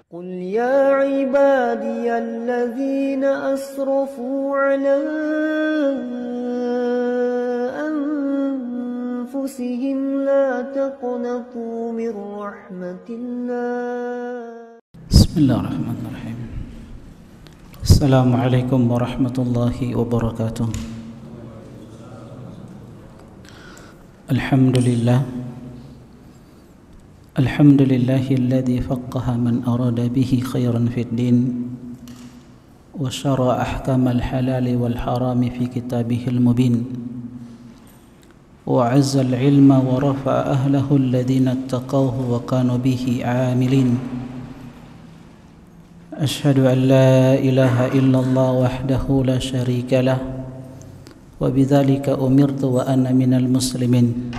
قل يا عبادي الذين أسرفوا على أنفسهم لا تقنطوا من رحمة الله. بسم الله الرحمن الرحيم. السلام عليكم ورحمة الله وبركاته. الحمد لله الذي فقه من أراد به خيرا في الدين وشرع أحكام الحلال والحرام في كتابه المبين وعز العلم ورفع أهله الذين اتقوه وكانوا به عاملين. أشهد أن لا إله إلا الله وحده لا شريك له وبذلك أمرت وأنا من المسلمين.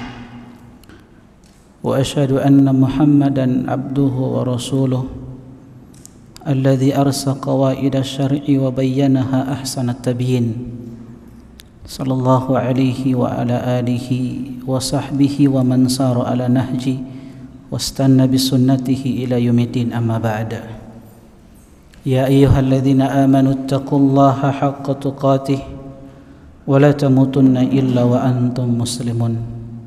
وأشهد أن محمدا عبده ورسوله الذي أرسى قواعد الشرع وبينها أحسن التبيين، صلى الله عليه وعلى آله وصحبه ومن سار على نهجه واستنى بسنته إلى يوم الدين. أما بعد، يا أيها الذين آمنوا اتقوا الله حق تقاته ولا تموتن إلا وأنتم مسلمون.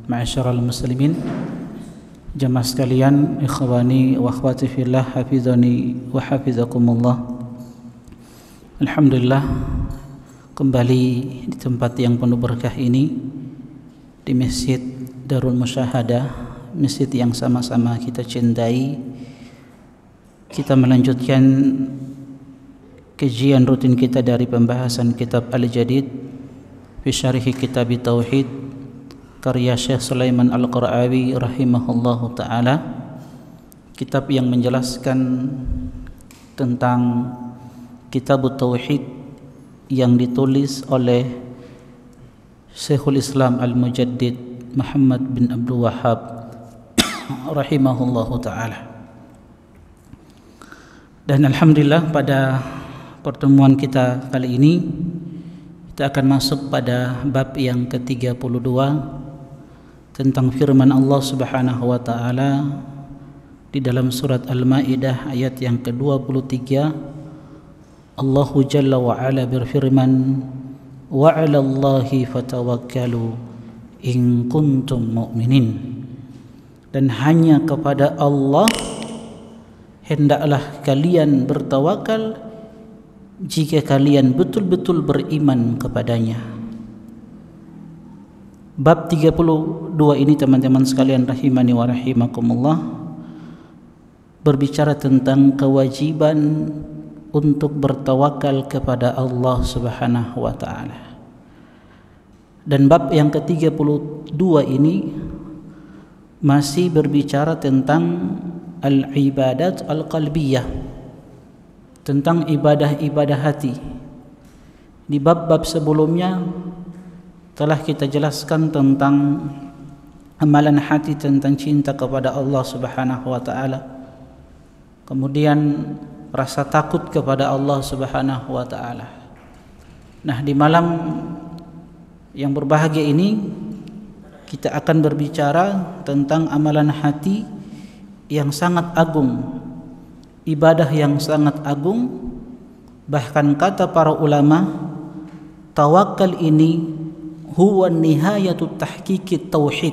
Ma'asyiral muslimin, jamaah sekalian, ikhwani wa akhwati fillah, hafizani wa hafizakumullah. Alhamdulillah, kembali di tempat yang penuh berkah ini, di Masjid Darul Musyahadah, masjid yang sama-sama kita cintai. Kita melanjutkan kajian rutin kita dari pembahasan kitab Al-Jadid fi syarhi kitab Tauhid karya Syekh Sulaiman Al-Qur'awi rahimahullahu ta'ala. Kitab yang menjelaskan tentang kitab Tauhid yang ditulis oleh Syekhul Islam Al-Mujaddid Muhammad bin Abdul Wahhab rahimahullahu ta'ala. Dan alhamdulillah, pada pertemuan kita kali ini kita akan masuk pada bab yang ke-32 tentang firman Allah Subhanahu wa taala di dalam surat Al-Maidah ayat yang ke-23. Allahu Jalla wa Ala berfirman, wa 'alallahi fatawakkalu in kuntum mu'minin. Dan hanya kepada Allah hendaklah kalian bertawakal jika kalian betul-betul beriman kepadanya. Bab 32 ini, teman-teman sekalian rahimani wa rahimakumullah, berbicara tentang kewajiban untuk bertawakal kepada Allah Subhanahu wa taala. Dan bab yang ke-32 ini masih berbicara tentang al-ibadat al-qalbiyah, tentang ibadah-ibadah hati. Di bab-bab sebelumnya telah kita jelaskan tentang amalan hati, tentang cinta kepada Allah Subhanahu wa taala. Kemudian rasa takut kepada Allah Subhanahu wa taala. Nah, di malam yang berbahagia ini kita akan berbicara tentang amalan hati yang sangat agung, ibadah yang sangat agung. Bahkan kata para ulama, tawakal ini huwa nihayatu tahqiqit tauhid.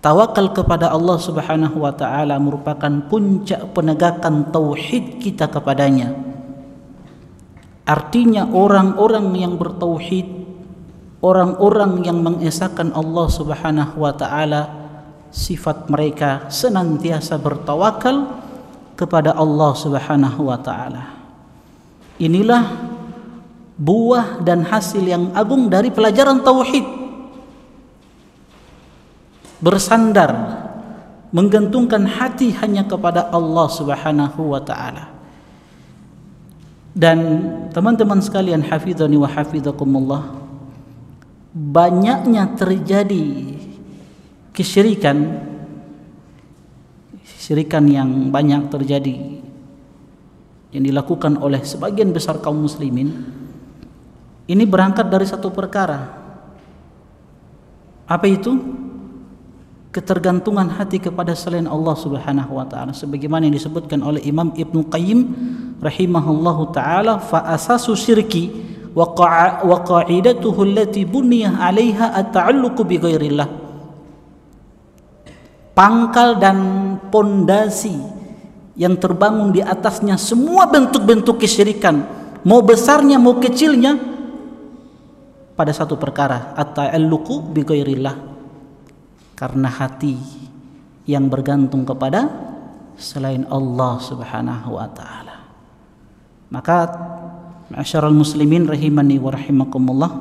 Tawakal kepada Allah Subhanahu wa taala merupakan puncak penegakan tauhid kita kepadanya. Artinya orang-orang yang bertauhid, orang-orang yang mengesahkan Allah Subhanahu wa taala, sifat mereka senantiasa bertawakal kepada Allah Subhanahu wa taala. Inilah buah dan hasil yang agung dari pelajaran tauhid. Bersandar, menggantungkan hati hanya kepada Allah Subhanahu wa taala. Dan teman-teman sekalian, hafizani wa hafizakumullah, banyaknya terjadi kesyirikan yang banyak terjadi, yang dilakukan oleh sebagian besar kaum muslimin. Ini berangkat dari satu perkara. Apa itu? ketergantungan hati kepada selain Allah Subhanahu wa taala, sebagaimana yang disebutkan oleh Imam Ibnu Qayyim rahimahullahu taala, fa asasu syirki wa qa'idatuhu allati buniyah 'alaiha at-ta'alluqu bi ghairillah. Pangkal dan pondasi yang terbangun di atasnya semua bentuk-bentuk kesyirikan, mau besarnya mau kecilnya, pada satu perkara, at-ta'alluqu bi ghairillah, karena hati yang bergantung kepada selain Allah Subhanahu wa taala. Maka ma'asyiral muslimin rahimani wa rahimakumullah,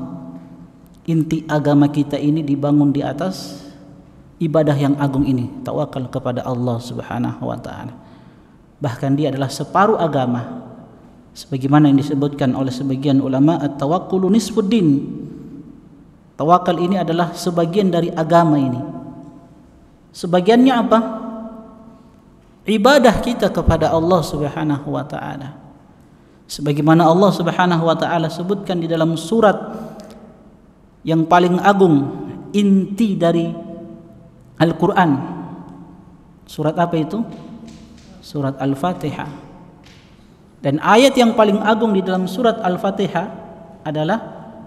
inti agama kita ini dibangun di atas ibadah yang agung ini, tawakal kepada Allah Subhanahu wa taala. Bahkan dia adalah separuh agama, sebagaimana yang disebutkan oleh sebagian ulama, at-tawakkulu nisfuddin. Tawakal ini adalah sebagian dari agama ini. Sebagiannya apa? Ibadah kita kepada Allah Subhanahu wa taala. Sebagaimana Allah Subhanahu wa taala sebutkan di dalam surat yang paling agung, inti dari Al-Qur'an. Surat apa itu? Surat Al-Fatihah. Dan ayat yang paling agung di dalam surat Al-Fatihah adalah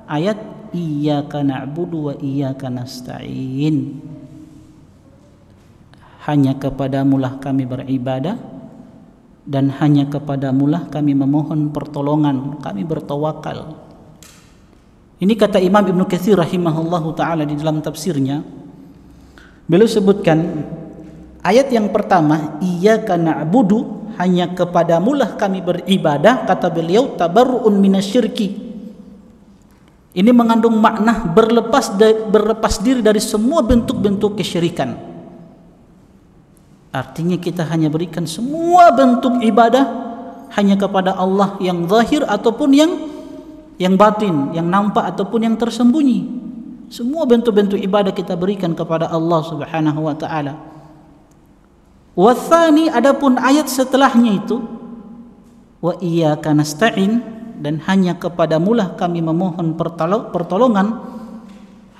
ayat iyyaka na'budu wa iyyaka nasta'in. Hanya kepadamulah kami beribadah dan hanya kepadamulah kami memohon pertolongan, kami bertawakal. Ini kata Imam Ibnu Katsir rahimahullahu taala di dalam tafsirnya. Beliau sebutkan ayat yang pertama, iyyaka na'budu, hanya kepadamulah kami beribadah, kata beliau, tabarru'un minasyirki. Ini mengandung makna berlepas diri dari semua bentuk-bentuk kesyirikan. Artinya kita hanya berikan semua bentuk ibadah hanya kepada Allah, yang zahir ataupun yang batin, yang nampak ataupun yang tersembunyi. Semua bentuk-bentuk ibadah kita berikan kepada Allah Subhanahu wa taala. Wa tsani, adapun ayat setelahnya itu, wa iyyaka nasta'in, dan hanya kepadamulah kami memohon pertolongan,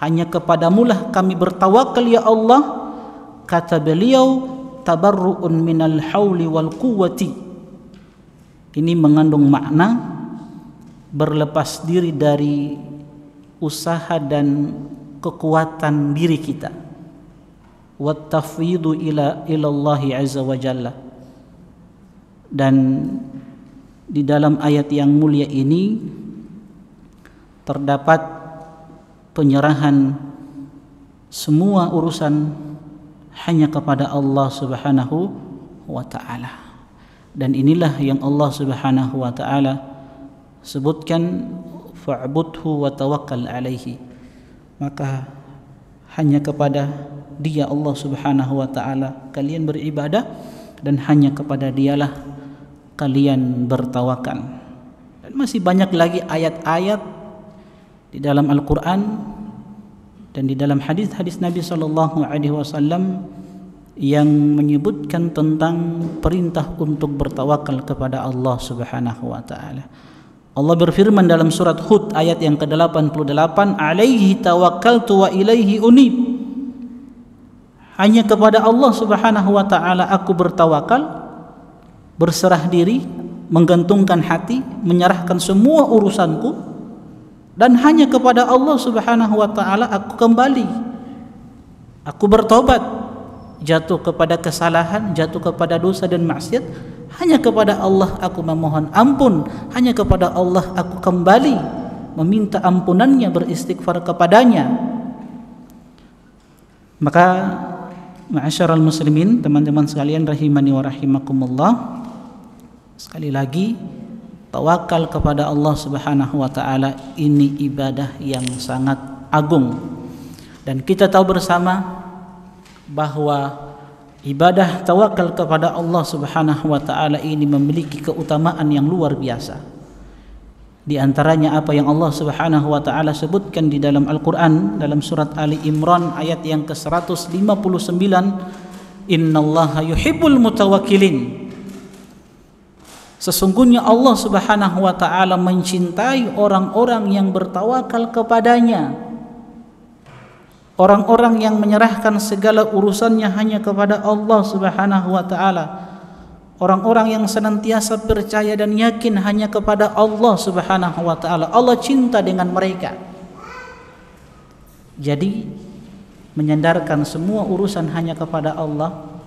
hanya kepadamulah kami bertawakal ya Allah. Kata beliau, tabarru'un minal hauli wal quwwati. Ini mengandung makna berlepas diri dari usaha dan kekuatan diri kita. Wat tafwidu ila Allah azza wa jalla. Dan di dalam ayat yang mulia ini terdapat penyerahan semua urusan hanya kepada Allah Subhanahu wa taala. Dan inilah yang Allah Subhanahu wa taala sebutkan, fa'budhu wa tawakkal alaihi. Maka hanya kepada Dia Allah Subhanahu wa taala kalian beribadah, dan hanya kepada Dialah kalian bertawakal. Dan masih banyak lagi ayat-ayat di dalam Al-Qur'an dan di dalam hadis-hadis Nabi sallallahu alaihi wasallam yang menyebutkan tentang perintah untuk bertawakal kepada Allah Subhanahu wa taala. Allah berfirman dalam surat Hud ayat yang ke-88, alaihi tawakkaltu wa ilaihi unib. Hanya kepada Allah Subhanahu wa taala aku bertawakal, berserah diri, menggantungkan hati, menyerahkan semua urusanku, dan hanya kepada Allah Subhanahu wa taala aku kembali. Aku bertobat, jatuh kepada kesalahan, jatuh kepada dosa dan maksiat, hanya kepada Allah aku memohon ampun, hanya kepada Allah aku kembali, meminta ampunannya, beristighfar kepadanya. Maka ma'asyiral muslimin, teman-teman sekalian rahimani wa rahimakumullah, sekali lagi tawakal kepada Allah Subhanahu wa taala ini ibadah yang sangat agung. Dan kita tahu bersama bahwa ibadah tawakal kepada Allah Subhanahu wa taala ini memiliki keutamaan yang luar biasa. Di antaranya apa yang Allah Subhanahu wa taala sebutkan di dalam Al-Qur'an dalam surat Ali Imran ayat yang ke-159, innallaha yuhibbul mutawakkilin. Sesungguhnya Allah Subhanahu wa taala mencintai orang-orang yang bertawakal kepadanya. orang-orang yang menyerahkan segala urusannya hanya kepada Allah Subhanahu wa taala, orang-orang yang senantiasa percaya dan yakin hanya kepada Allah Subhanahu wa taala. Allah cinta dengan mereka. Jadi menyandarkan semua urusan hanya kepada Allah,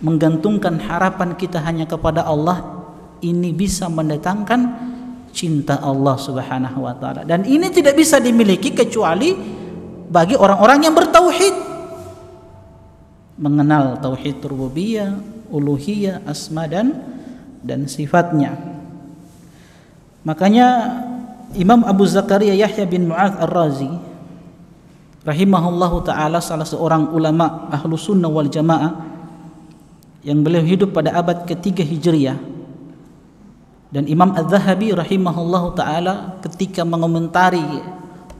menggantungkan harapan kita hanya kepada Allah, ini bisa mendatangkan cinta Allah Subhanahu wa taala. Dan ini tidak bisa dimiliki kecuali bagi orang-orang yang bertauhid, mengenal tauhid rububiyah, uluhiyah, asma dan sifatnya. Makanya Imam Abu Zakaria Yahya bin Mu'adz Ar-Razi rahimahullahu taala, salah seorang ulama ahlu sunnah wal jamaah yang beliau hidup pada abad ketiga Hijriyah, dan Imam Az-Zahabi rahimahullahu taala ketika mengomentari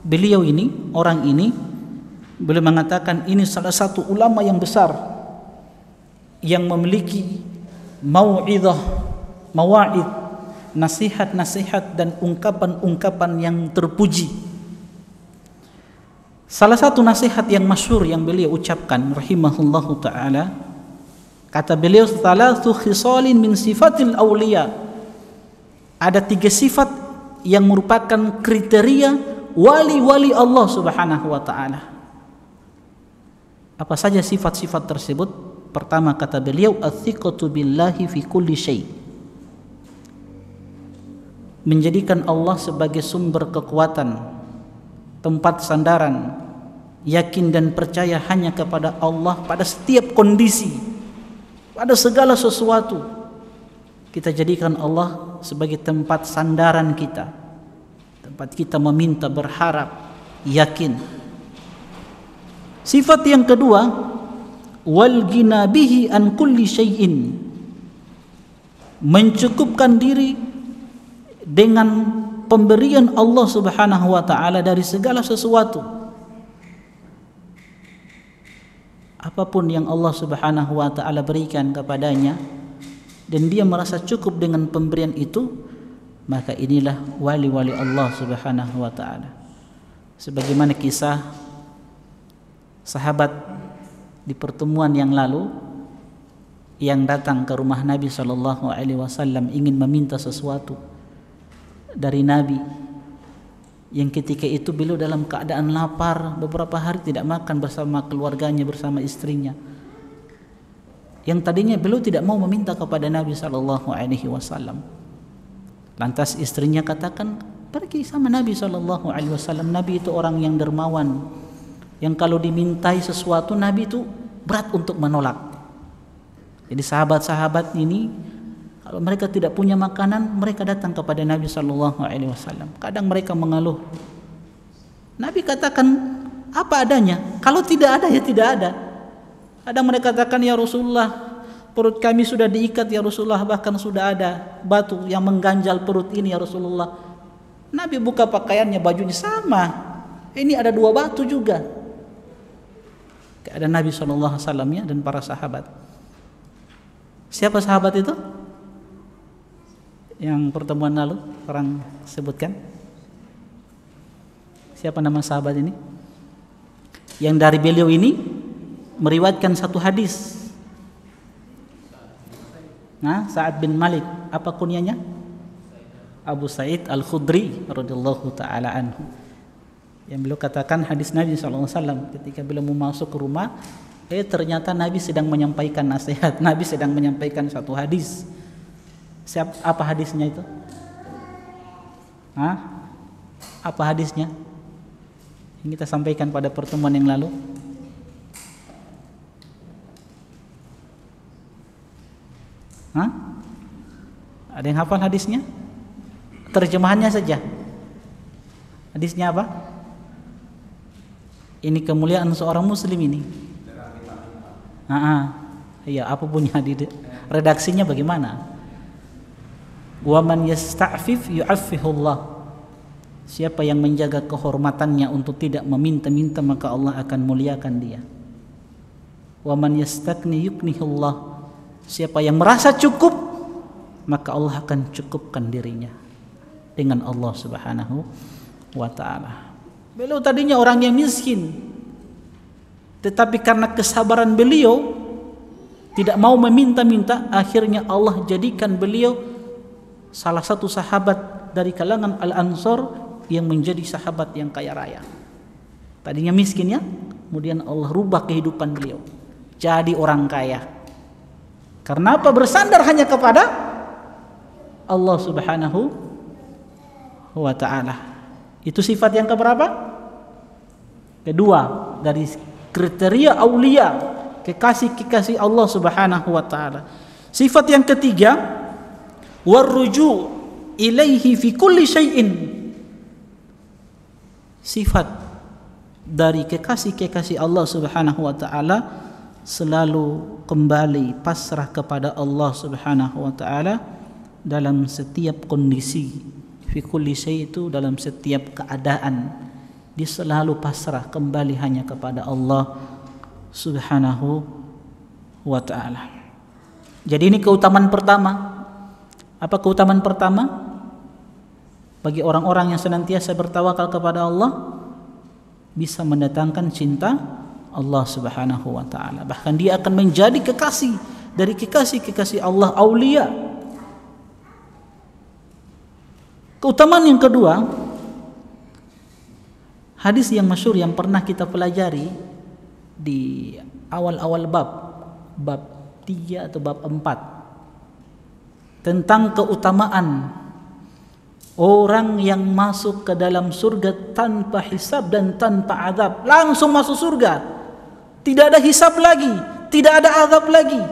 beliau ini, orang ini, beliau mengatakan ini salah satu ulama yang besar yang memiliki mau'idhah, mawa'id, nasihat-nasihat dan ungkapan-ungkapan yang terpuji. Salah satu nasihat yang masyhur yang beliau ucapkan rahimahullahu taala, kata beliau, "Thalathu khisalin min sifatil awliya." Ada 3 sifat yang merupakan kriteria wali-wali Allah Subhanahu wa taala. Apa saja sifat-sifat tersebut? Pertama, kata beliau, "Athiqatu billahi fi kulli syai." Menjadikan Allah sebagai sumber kekuatan, tempat sandaran, yakin dan percaya hanya kepada Allah pada setiap kondisi, pada segala sesuatu. Kita jadikan Allah sebagai tempat sandaran kita, tempat kita meminta, berharap, yakin. Sifat yang kedua, wal ghina bihi an kulli syai'in, mencukupkan diri dengan pemberian Allah Subhanahu wa taala dari segala sesuatu. Apapun yang Allah Subhanahu wa taala berikan kepadanya dan dia merasa cukup dengan pemberian itu, maka inilah wali-wali Allah Subhanahu wa taala. Sebagaimana kisah sahabat di pertemuan yang lalu yang datang ke rumah Nabi sallallahu alaihi wasallam ingin meminta sesuatu dari Nabi, yang ketika itu beliau dalam keadaan lapar, beberapa hari tidak makan bersama keluarganya, bersama istrinya. Yang tadinya beliau tidak mau meminta kepada Nabi sallallahu alaihi wasallam. Lantas istrinya katakan, pergi sama Nabi sallallahu alaihi wasallam. Nabi itu orang yang dermawan, yang kalau dimintai sesuatu Nabi itu berat untuk menolak. Jadi sahabat-sahabat ini kalau mereka tidak punya makanan, mereka datang kepada Nabi sallallahu alaihi wasallam. Kadang mereka mengeluh. Nabi katakan apa adanya. Kalau tidak ada ya tidak ada. Kadang mereka katakan, ya Rasulullah, perut kami sudah diikat ya Rasulullah, bahkan sudah ada batu yang mengganjal perut ini ya Rasulullah. Nabi buka pakaiannya, bajunya sama. Ini ada 2 batu juga. Ada Nabi sallallahu alaihi wasallam dan para sahabat. Siapa sahabat itu? Yang pertemuan lalu orang sebutkan. Siapa nama sahabat ini? Yang dari beliau ini meriwayatkan satu hadis. Nah, Sa'ad bin Malik, apa kunyanya? Abu Sa'id Al-Khudri radhiyallahu taala anhu. Yang beliau katakan hadis Nabi sallallahu alaihi wasallam ketika beliau mau masuk ke rumah, ternyata Nabi sedang menyampaikan nasihat, Nabi sedang menyampaikan satu hadis. Apa hadisnya itu? Apa hadisnya? Yang kita sampaikan pada pertemuan yang lalu. Ada yang hafal hadisnya? Terjemahannya saja. Hadisnya apa? Ini kemuliaan seorang muslim ini. Iya, apa punya redaksinya bagaimana? Wa man yasta'fif yu'affihullah. Siapa yang menjaga kehormatannya untuk tidak meminta-minta, maka Allah akan muliakan dia. Wa man yastakni yuknihullah. Siapa yang merasa cukup, maka Allah akan cukupkan dirinya dengan Allah Subhanahu wa taala. Beliau tadinya orang yang miskin, Tetapi karena kesabaran beliau tidak mau meminta-minta, akhirnya Allah jadikan beliau salah satu sahabat dari kalangan Al-Ansar yang menjadi sahabat yang kaya raya. Tadinya miskin ya, kemudian Allah rubah kehidupan beliau jadi orang kaya. Karena apa? Bersandar hanya kepada Allah Subhanahu wa ta'ala. Itu sifat yang keberapa? Kedua dari kriteria aulia, kekasih-kekasih Allah Subhanahu wa ta'ala. Sifat yang ketiga, warruju ilaihi fi kulli syai'in. Sifat dari kekasih-kekasih Allah Subhanahu wa ta'ala selalu kembali pasrah kepada Allah Subhanahu wa ta'ala dalam setiap kondisi. Fi kulli syai' itu dalam setiap keadaan dia selalu pasrah kembali hanya kepada Allah Subhanahu wa ta'ala. Jadi ini keutamaan pertama. Apa keutamaan pertama? Bagi orang-orang yang senantiasa bertawakal kepada Allah, bisa mendatangkan cinta Allah Subhanahu wa ta'ala. Bahkan dia akan menjadi kekasih dari kekasih-kekasih Allah, aulia. Keutamaan yang kedua, hadis yang masyhur yang pernah kita pelajari di awal-awal bab 3 atau bab 4 tentang keutamaan orang yang masuk ke dalam surga tanpa hisab dan tanpa azab, langsung masuk surga. Tidak ada hisab lagi, tidak ada azab lagi.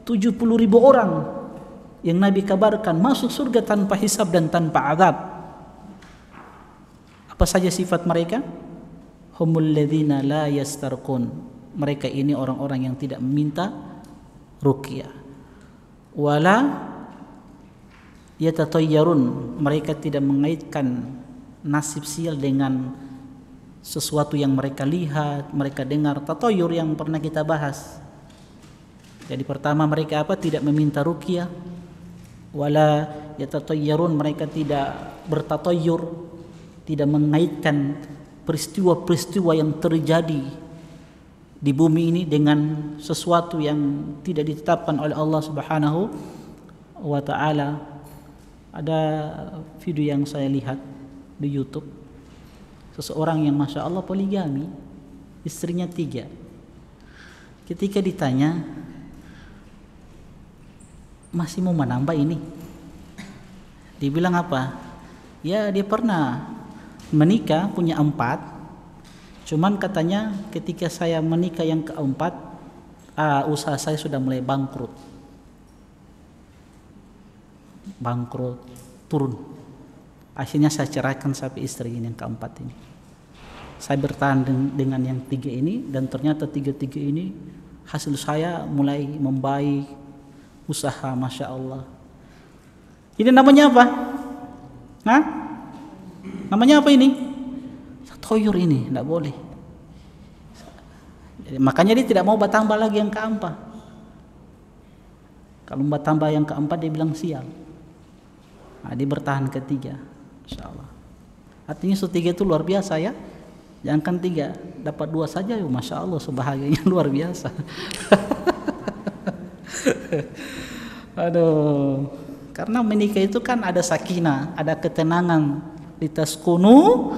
70.000 orang yang Nabi kabarkan masuk surga tanpa hisab dan tanpa azab. Apa saja sifat mereka? Humul ladzina la yastarqun. Mereka ini orang-orang yang tidak meminta ruqyah. Wala yatatayyarun. Mereka tidak mengaitkan nasib sial dengan sesuatu yang mereka lihat, mereka dengar. Tatayyur yang pernah kita bahas. Jadi pertama mereka apa? Tidak meminta ruqyah. Wala yatatayyarun, mereka tidak bertatayyur, tidak mengaitkan peristiwa-peristiwa yang terjadi di bumi ini dengan sesuatu yang tidak ditetapkan oleh Allah Subhanahu wa ta'ala. Ada video yang saya lihat di YouTube, seseorang yang Masya Allah poligami, istrinya 3. Ketika ditanya, masih mau menambah ini? Dibilang apa? Ya, dia pernah menikah punya 4. Cuman katanya ketika saya menikah yang keempat, usaha saya sudah mulai bangkrut, turun. Akhirnya saya ceraikan sampai istri ini yang keempat ini. Saya bertahan dengan yang 3 ini, dan ternyata 3 ini hasil saya mulai membaik, usaha Masya Allah. Ini namanya apa? Hah? Namanya apa ini? Tatayyur ini, tidak boleh. Makanya dia tidak mau bertambah lagi yang keempat. Kalau bertambah yang keempat dia bilang sial. Nah, dia bertahan ke 3, Insya Allah. Artinya 3 itu luar biasa ya. Jangan kan 3, dapat 2 saja ya, Masya Allah, sebahagianya luar biasa. Aduh, karena menikah itu kan ada sakinah, ada ketenangan, litaskunu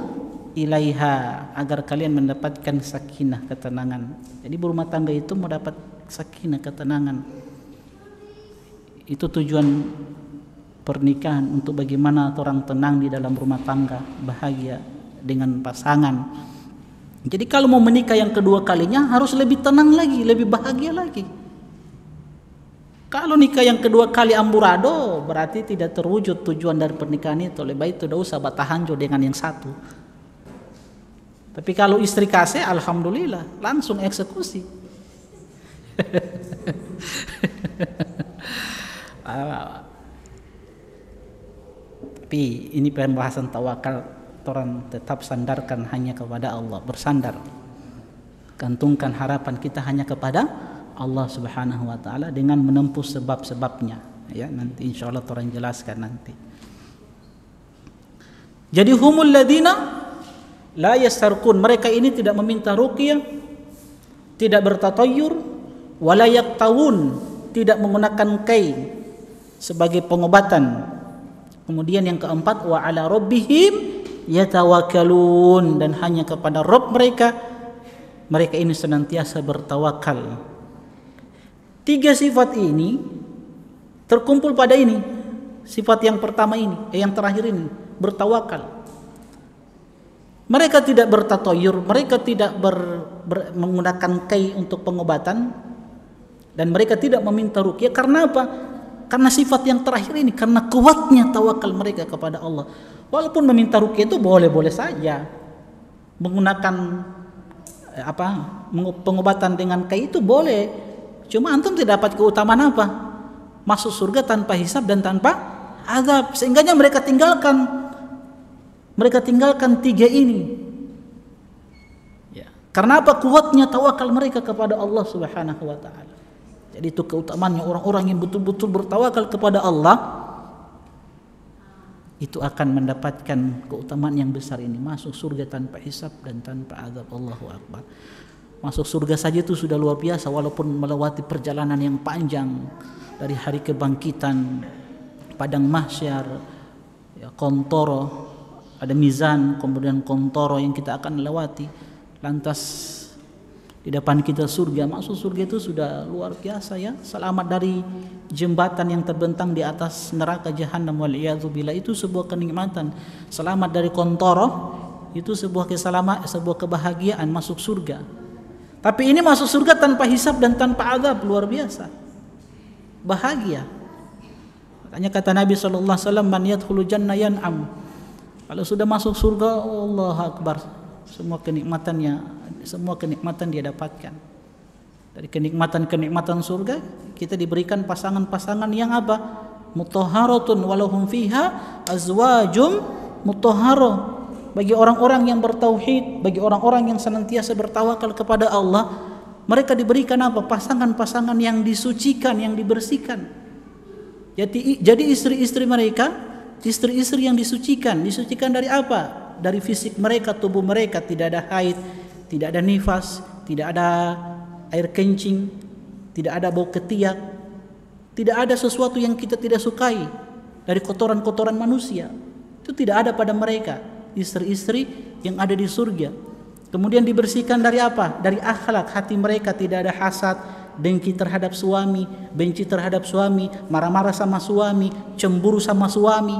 ilaiha, agar kalian mendapatkan sakinah, ketenangan. Jadi berumah tangga itu mendapat sakinah, ketenangan. Itu tujuan pernikahan, untuk bagaimana orang tenang di dalam rumah tangga, bahagia dengan pasangan. Jadi kalau mau menikah yang kedua kalinya harus lebih tenang lagi, lebih bahagia lagi. Kalau nikah yang kedua kali amburadul, berarti tidak terwujud tujuan dari pernikahan itu. Lebih baik tidak usah batahanjo dengan yang satu. Tapi kalau istri kasih, alhamdulillah, langsung eksekusi. Tapi ini pembahasan tawakal, orang tetap sandarkan hanya kepada Allah, bersandar. Gantungkan harapan kita hanya kepada Allah Subhanahu wa ta'ala dengan menempuh sebab-sebabnya. Ya, nanti insyaallah orang jelaskan nanti. Jadi humul ladina la yastarqun, mereka ini tidak meminta ruqyah. tidak bertatayur, wala yaktawun, tidak menggunakan kai sebagai pengobatan. Kemudian yang keempat, wa ala rabbihim yatawakkalun, dan hanya kepada Rabb mereka ini senantiasa bertawakal. 3 sifat ini terkumpul pada ini. Sifat yang pertama ini, yang terakhir ini, bertawakal. Mereka tidak bertatayur, mereka tidak menggunakan kai untuk pengobatan, dan mereka tidak meminta ruqyah. Karena apa? Karena sifat yang terakhir ini, karena kuatnya tawakal mereka kepada Allah. Walaupun meminta ruqyah itu boleh-boleh saja. Menggunakan pengobatan dengan kai itu boleh. Cuma antum tidak dapat keutamaan apa? Masuk surga tanpa hisab dan tanpa azab. Sehingganya mereka tinggalkan 3 ini. Ya. Karena apa? Kuatnya tawakal mereka kepada Allah Subhanahu wa taala. Jadi itu keutamaannya orang-orang yang betul-betul bertawakal kepada Allah, itu akan mendapatkan keutamaan yang besar ini, masuk surga tanpa hisab dan tanpa azab. Allahu Akbar. Masuk surga saja itu sudah luar biasa, walaupun melewati perjalanan yang panjang dari hari kebangkitan, padang mahsyar, ya, kontoro, ada mizan, kemudian kontoro yang kita akan lewati, lantas di depan kita surga. Masuk surga itu sudah luar biasa, ya. Selamat dari jembatan yang terbentang di atas neraka jahanam, wal'iyadzubillah, itu sebuah kenikmatan. Selamat dari kontoro itu sebuah kebahagiaan masuk surga. Tapi ini masuk surga tanpa hisab dan tanpa azab, luar biasa. Bahagia. Makanya kata Nabi SAW, man yadkhulu jannah yan'am. Kalau sudah masuk surga, Allah Akbar, semua kenikmatan dia dapatkan. Dari kenikmatan surga, kita diberikan pasangan-pasangan yang apa? Mutahharatun walahum fiha azwajum mutahhara. Bagi orang-orang yang bertauhid, bagi orang-orang yang senantiasa bertawakal kepada Allah, mereka diberikan apa? Pasangan-pasangan yang disucikan, yang dibersihkan. Jadi istri-istri mereka, istri-istri yang disucikan. Disucikan dari apa? Dari fisik mereka, tubuh mereka, tidak ada haid, tidak ada nifas, tidak ada air kencing, tidak ada bau ketiak, tidak ada sesuatu yang kita tidak sukai dari kotoran-kotoran manusia. Itu tidak ada pada mereka, istri-istri yang ada di surga. Kemudian dibersihkan dari apa? Dari akhlak, hati mereka tidak ada hasad, dengki terhadap suami, benci terhadap suami, marah-marah sama suami, cemburu sama suami.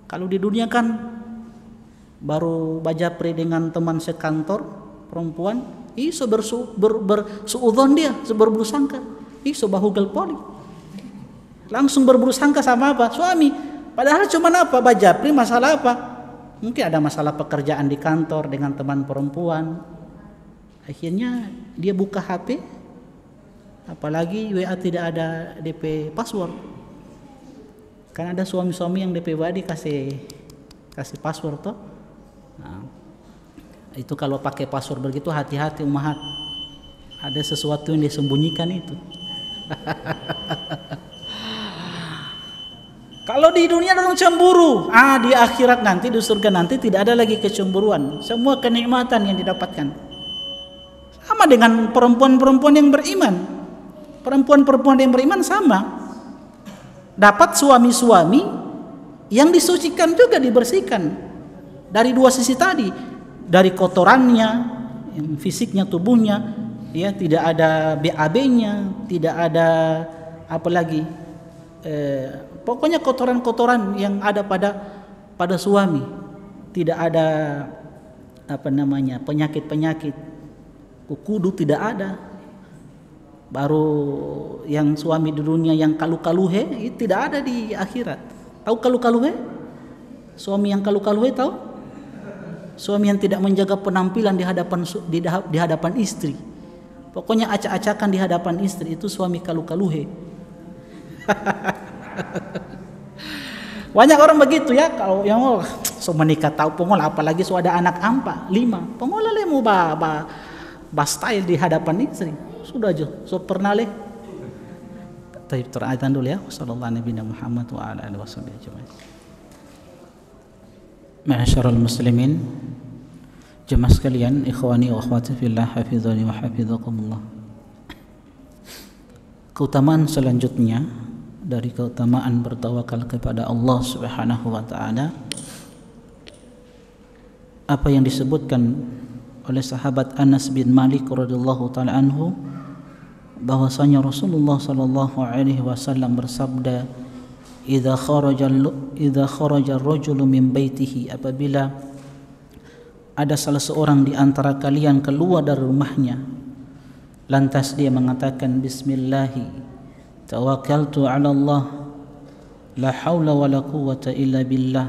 Kalau di dunia kan baru bajapre dengan teman sekantor perempuan, iso bersuudzon dia, berburusangka, iso bahugal poli, langsung berburusangka sama apa? Suami. Padahal cuma apa? Bajapre, masalah apa? Mungkin ada masalah pekerjaan di kantor dengan teman perempuan. Akhirnya dia buka HP, apalagi WA tidak ada DP password. Kan ada suami-suami yang DP WA dikasih password toh. Nah, itu kalau pakai password begitu hati-hati ummahat. Ada sesuatu yang disembunyikan itu. Kalau di dunia orang cemburu, di akhirat nanti, di surga nanti tidak ada lagi kecemburuan. Semua kenikmatan yang didapatkan. Sama dengan perempuan-perempuan yang beriman. Perempuan-perempuan yang beriman sama. Dapat suami-suami yang disucikan juga, dibersihkan. Dari dua sisi tadi. Dari kotorannya, fisiknya, tubuhnya, ya, tidak ada BAB-nya, tidak ada apa lagi, pokoknya kotoran-kotoran yang ada pada suami. Tidak ada penyakit-penyakit, kukudu tidak ada. Baru yang suami di dunia yang kalu-kaluhe itu tidak ada di akhirat. Tahu kalu-kaluhe? Suami yang kalu-kaluhe tahu? Suami yang tidak menjaga penampilan di hadapan istri. Pokoknya acak-acakan di hadapan istri, itu suami kalu-kaluhe. Banyak orang begitu ya, kalau yang so menikah tahu pengol, apalagi so ada anak ampa 5, pengol le mau ba style di hadapan istri. Sudah aja, so pernah le. Taib teraitan dulu ya. Sallallahu Nabi Muhammad wa ala alihi wasallam. Ma'asyiral muslimin, Jemaah sekalian, ikhwani wa akhwati fillah, hafizani wa hafizakumullah. Keutamaan selanjutnya dari keutamaan bertawakal kepada Allah Subhanahu wa taala, apa yang disebutkan oleh sahabat Anas bin Malik radhiyallahu taala anhu, bahwasanya Rasulullah sallallahu alaihi wasallam bersabda, idza kharaja ar-rajulu min baitihi, apabila ada salah seorang di antara kalian keluar dari rumahnya, lantas dia mengatakan bismillahi tawakkaltu 'ala Allah la haula wala quwwata illa billah,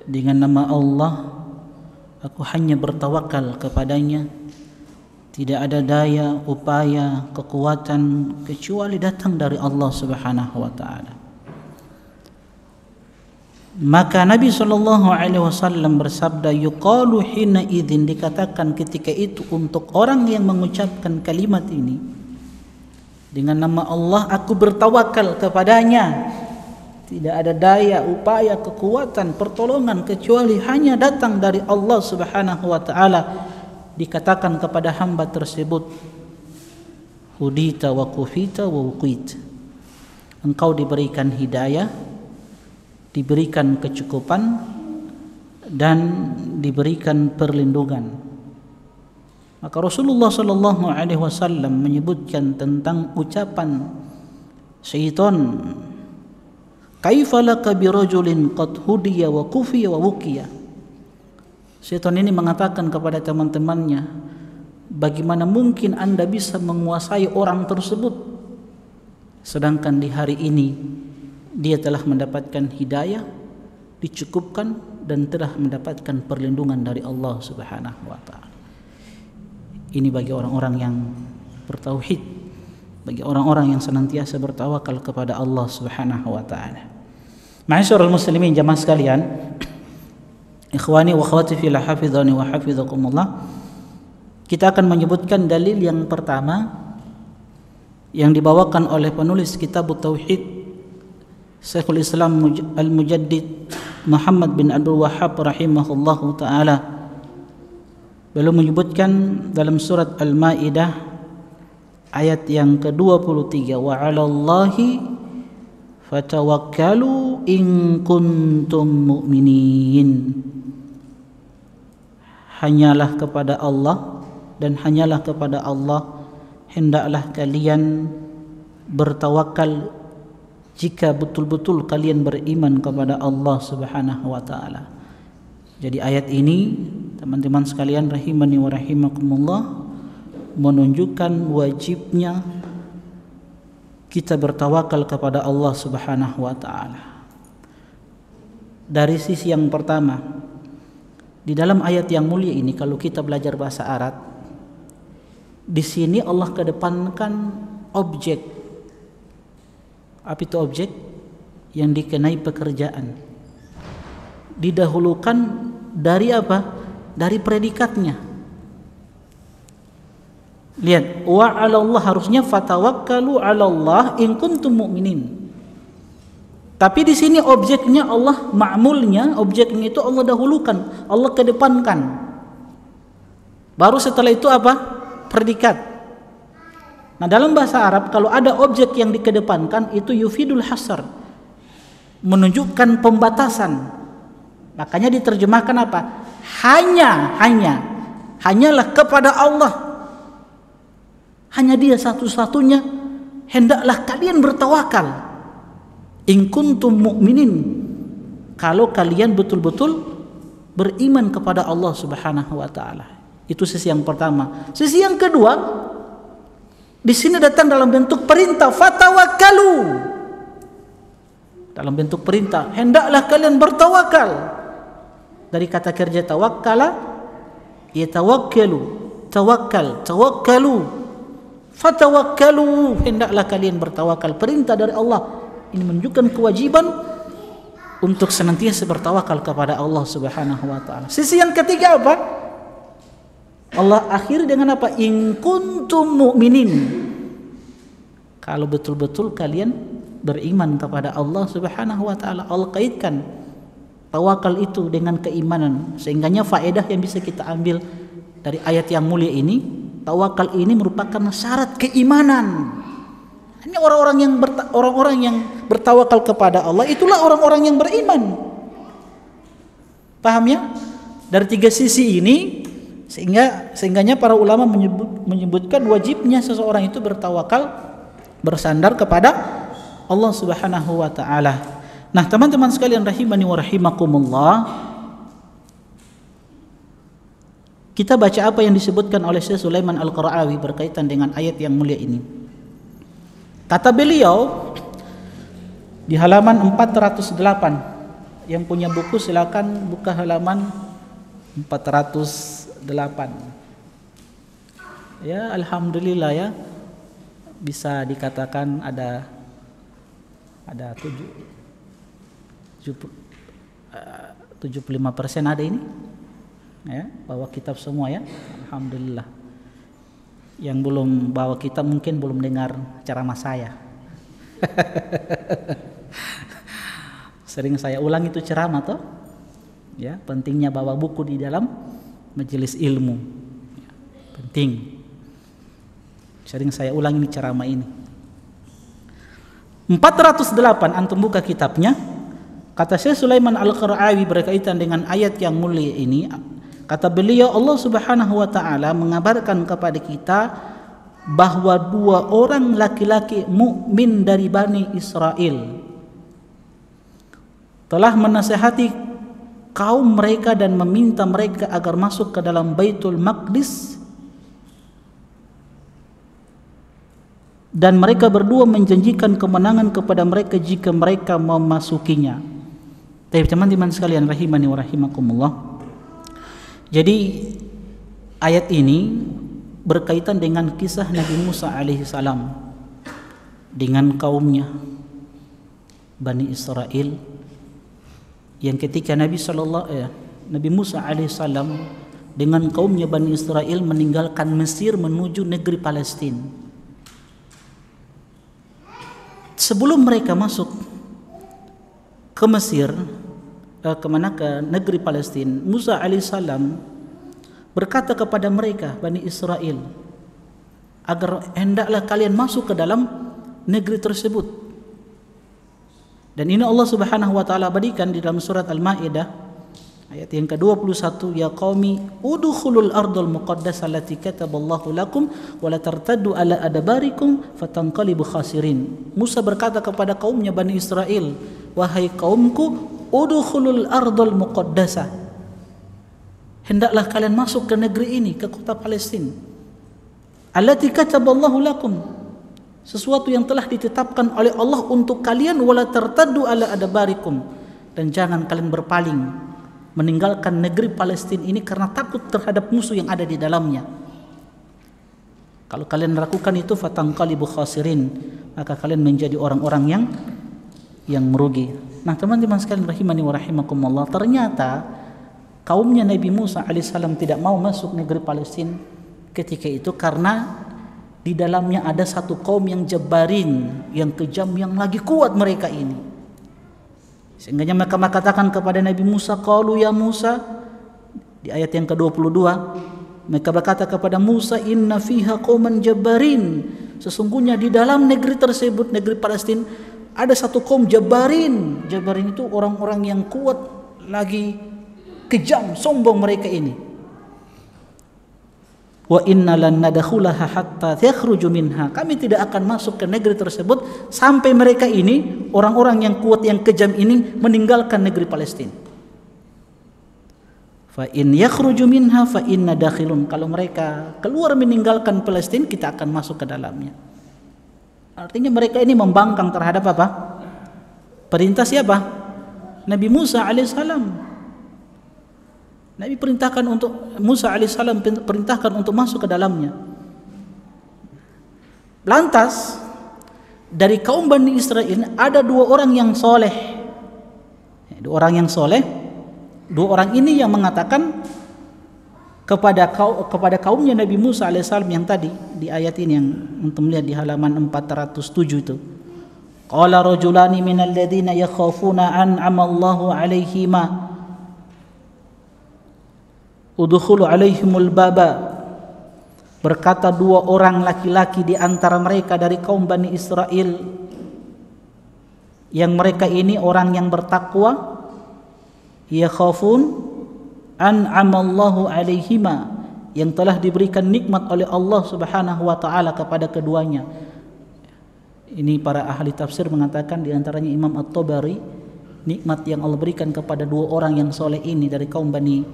dengan nama Allah aku hanya bertawakal kepadanya, tidak ada daya, upaya, kekuatan kecuali datang dari Allah Subhanahu wa taala. Maka Nabi SAW bersabda, yuqalu hina idzin, dikatakan ketika itu untuk orang yang mengucapkan kalimat ini, dengan nama Allah aku bertawakal kepadanya, tidak ada daya, upaya, kekuatan, pertolongan kecuali hanya datang dari Allah Subhanahu wa taala. Dikatakan kepada hamba tersebut, hudita wa kufita wa wuqit, engkau diberikan hidayah, diberikan kecukupan, dan diberikan perlindungan. Maka Rasulullah sallallahu alaihi wasallam menyebutkan tentang ucapan syaitan, kaifa laka birajulin qad hudiya wa kufiya wa wuqiya. Syaitan ini mengatakan kepada teman-temannya, bagaimana mungkin Anda bisa menguasai orang tersebut sedangkan di hari ini dia telah mendapatkan hidayah, dicukupkan, dan telah mendapatkan perlindungan dari Allah Subhanahu wa taala. Ini bagi orang-orang yang bertauhid, bagi orang-orang yang senantiasa bertawakal kepada Allah Subhanahu wa taala. Ma'asyiral muslimin, jamaah sekalian, ikhwani wa akhwati fillah, hafizani wa hafizakumullah, kita akan menyebutkan dalil yang pertama yang dibawakan oleh penulis kitab Tauhid Syekhul Islam Al-Mujaddid Muhammad bin Abdul Wahhab rahimahullahu ta'ala. Beliau menyebutkan dalam surat Al-Maidah ayat yang ke-23, wa 'alallahi fatawakkalu in kuntum mu'minin. Hanyalah kepada Allah dan hanyalah kepada Allah hendaklah kalian bertawakal jika betul-betul kalian beriman kepada Allah Subhanahu wa taala. Jadi ayat ini, teman-teman sekalian rahimani wa rahimakumullah, menunjukkan wajibnya kita bertawakal kepada Allah Subhanahu wa taala. Dari sisi yang pertama, di dalam ayat yang mulia ini, kalau kita belajar bahasa Arab, di sini Allah kedepankan objek. Apa itu objek? Yang dikenai pekerjaan. Didahulukan dari apa? Dari predikatnya. Lihat, wa 'alallah, harusnya fatawakkalu 'alallah in kuntum mu'minin. Tapi di sini objeknya Allah, ma'mulnya, objeknya itu Allah dahulukan, Allah kedepankan. Baru setelah itu apa? Predikat. Nah, dalam bahasa Arab kalau ada objek yang dikedepankan itu yufidul hasar, menunjukkan pembatasan. Makanya diterjemahkan apa? Hanyalah kepada Allah. Hanya Dia satu-satunya hendaklah kalian bertawakal. In kuntum mu'minin, kalau kalian betul-betul beriman kepada Allah Subhanahu wa taala. Itu sisi yang pertama. Sisi yang kedua, di sini datang dalam bentuk perintah, fatawakkalu. Dalam bentuk perintah, hendaklah kalian bertawakal. Dari kata kerja tawakkala, yatawakkalu, tawakkalu, fatawakkalu, hendaklah kalian bertawakal. Perintah dari Allah. Ini menunjukkan kewajiban untuk senantiasa bertawakal kepada Allah Subhanahu wa taala. Sisi yang ketiga apa? Allah akhiri dengan apa? In kuntum mu'minin. Kalau betul-betul kalian beriman kepada Allah Subhanahu wa taala. Allah kaitkan tawakal itu dengan keimanan. Sehingganya faedah yang bisa kita ambil dari ayat yang mulia ini, tawakal ini merupakan syarat keimanan. Ini orang-orang yang bertawakal kepada Allah, itulah orang-orang yang beriman. Paham ya? Dari tiga sisi ini, sehingganya para ulama menyebutkan wajibnya seseorang itu bertawakal, bersandar kepada Allah Subhanahu wa taala. Nah, teman-teman sekalian rahimani wa rahimakumullah, kita baca apa yang disebutkan oleh Syekh Sulaiman Al-Qara'awi berkaitan dengan ayat yang mulia ini. Kata beliau di halaman 408. Yang punya buku silakan buka halaman 408. Ya, alhamdulillah ya. Bisa dikatakan ada 75% ada ini. Ya, bawa kitab semua ya. Alhamdulillah. Yang belum bawa kitab mungkin belum dengar ceramah saya. Sering saya ulang itu ceramah toh. Ya, pentingnya bawa buku di dalam majelis ilmu. Ya, penting. Sering saya ulang ini ceramah ini. 408 antum buka kitabnya. Kata Syekh Sulaiman Al-Qara'awi berkaitan dengan ayat yang mulia ini, kata beliau, Allah Subhanahu wa taala mengabarkan kepada kita bahwa dua orang laki-laki mukmin dari Bani Israel telah menasihati kaum mereka dan meminta mereka agar masuk ke dalam Baitul Maqdis, dan mereka berdua menjanjikan kemenangan kepada mereka jika mereka memasukinya. Tapi teman-teman sekalian rahimani wa rahimakumullah, jadi ayat ini berkaitan dengan kisah Nabi Musa alaihissalam dengan kaumnya Bani Israel, yang ketika Nabi Musa alaihissalam dengan kaumnya Bani Israel meninggalkan Mesir menuju negeri Palestina. Sebelum mereka masuk ke Mesir, ke negeri Palestina, Musa alaihissalam berkata kepada mereka Bani Israel agar hendaklah kalian masuk ke dalam negeri tersebut. Dan ini Allah Subhanahu wa taala berikan di dalam surat Al-Maidah ayat yang ke-21, ya qaumi udkhulul ardal muqaddasah allati kataballahu lakum wa la tartaddu ala adbarikum fatanqalibu khasirin. Musa berkata kepada kaumnya Bani Israel, wahai kaumku, udkhulul ardal muqaddasah, hendaklah kalian masuk ke negeri ini, ke kota Palestina, allati kataballahu lakum, sesuatu yang telah ditetapkan oleh Allah untuk kalian, wala tartaddu ala adbarikum, dan jangan kalian berpaling meninggalkan negeri Palestina ini karena takut terhadap musuh yang ada di dalamnya. Kalau kalian melakukan itu, fatanqalibu khasirin, maka kalian menjadi orang-orang yang merugi. Nah, teman-teman sekalian rahimani wa rahimakumullah, ternyata kaumnya Nabi Musa alaihissalam tidak mau masuk negeri Palestina ketika itu karena di dalamnya ada satu kaum yang jabarin, yang kejam, yang lagi kuat mereka ini. Sehingga mereka katakan kepada Nabi Musa, qalu ya Musa, di ayat yang ke-22, mereka berkata kepada Musa, inna fiha qauman jabarin, sesungguhnya di dalam negeri tersebut, negeri Palestina, ada satu kaum jabarin. Jabarin itu orang-orang yang kuat, lagi kejam, sombong mereka ini. Wa inna lan nadkhulaha hatta yakhruju minha, kami tidak akan masuk ke negeri tersebut sampai mereka ini, orang-orang yang kuat yang kejam ini, meninggalkan negeri Palestina. Fa in yakhruju minha fa inna dakhilun, kalau mereka keluar meninggalkan Palestina, kita akan masuk ke dalamnya. Artinya mereka ini membangkang terhadap apa? Perintah siapa? Nabi Musa alaihissalam. Nabi perintahkan untuk Musa alaihissalam perintahkan untuk masuk ke dalamnya. Lantas dari kaum Bani Israel ada dua orang yang soleh. Dua orang yang soleh. Dua orang ini yang mengatakan kepada kaumnya Nabi Musa alaihissalam yang tadi di ayat ini yang untuk melihat di halaman 407 itu. Qala rajulani minal ladzina yakhafuna an'ama Allahu 'alaihima udkhulu 'alaihimul baba. Berkata dua orang laki-laki di antara mereka dari kaum Bani Israel, yang mereka ini orang yang bertakwa, yakhafun an'ama Allahu 'alaihima, yang telah diberikan nikmat oleh Allah Subhanahu wa taala kepada keduanya. Ini para ahli tafsir mengatakan, di antaranya Imam At-Tabari, nikmat yang Allah berikan kepada dua orang yang soleh ini dari kaum Bani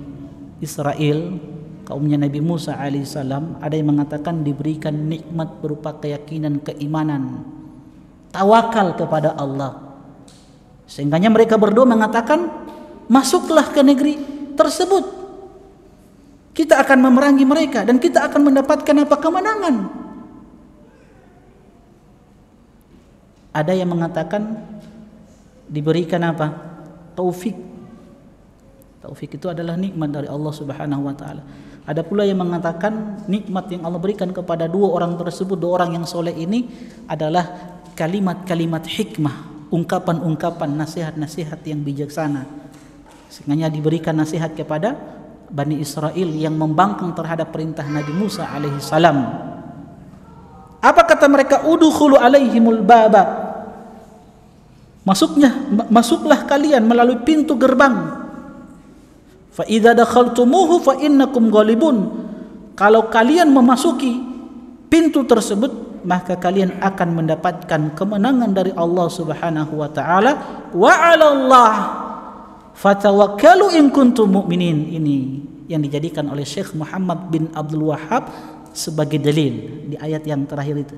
Israel, kaumnya Nabi Musa alaihissalam. Ada yang mengatakan diberikan nikmat berupa keyakinan, keimanan, tawakal kepada Allah, sehingganya mereka berdua mengatakan, masuklah ke negeri tersebut, kita akan memerangi mereka dan kita akan mendapatkan apa? Kemenangan. Ada yang mengatakan diberikan apa? Taufik. Taufik itu adalah nikmat dari Allah Subhanahu wa taala. Ada pula yang mengatakan nikmat yang Allah berikan kepada dua orang tersebut, dua orang yang soleh ini, adalah kalimat-kalimat hikmah, ungkapan-ungkapan, nasihat-nasihat yang bijaksana. Sehingga diberikan nasihat kepada Bani Israel yang membangkang terhadap perintah Nabi Musa alaihissalam. Apa kata mereka? Udkhulu alaihimul baba. Masuklah kalian melalui pintu gerbang. Fa idza dakhaltumuhu fa innakum ghalibun. Kalau kalian memasuki pintu tersebut, maka kalian akan mendapatkan kemenangan dari Allah Subhanahu wa taala. Wa 'alallah fatawakkalu in kuntum mu'minin. Ini yang dijadikan oleh Syekh Muhammad bin Abdul Wahhab sebagai dalil di ayat yang terakhir itu.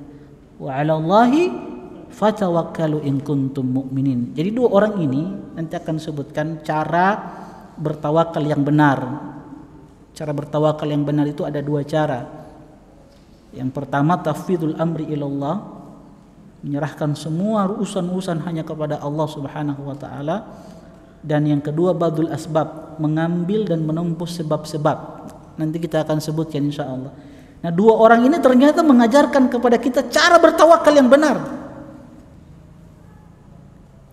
Wa 'alallahi fatawakkalu in kuntum mu'minin. Jadi dua orang ini nanti akan sebutkan cara bertawakal yang benar. Cara bertawakal yang benar itu ada dua cara. Yang pertama, tafwidul amri ilallah, menyerahkan semua urusan-urusan hanya kepada Allah Subhanahu wa taala. Dan yang kedua, badul asbab, mengambil dan menempuh sebab-sebab. Nanti kita akan sebutkan insyaallah. Nah, dua orang ini ternyata mengajarkan kepada kita cara bertawakal yang benar.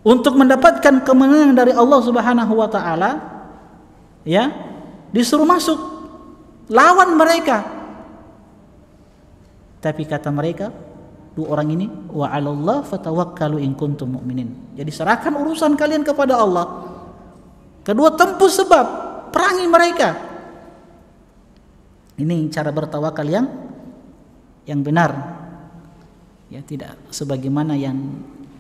Untuk mendapatkan kemenangan dari Allah Subhanahu wa taala, ya, disuruh masuk lawan mereka. Tapi kata mereka, dua orang ini, wa 'alallah fatawakkalu in kuntum mu'minin. Jadi serahkan urusan kalian kepada Allah. Kedua, tempuh sebab, perangi mereka. Ini cara bertawakal yang benar. Ya, tidak sebagaimana yang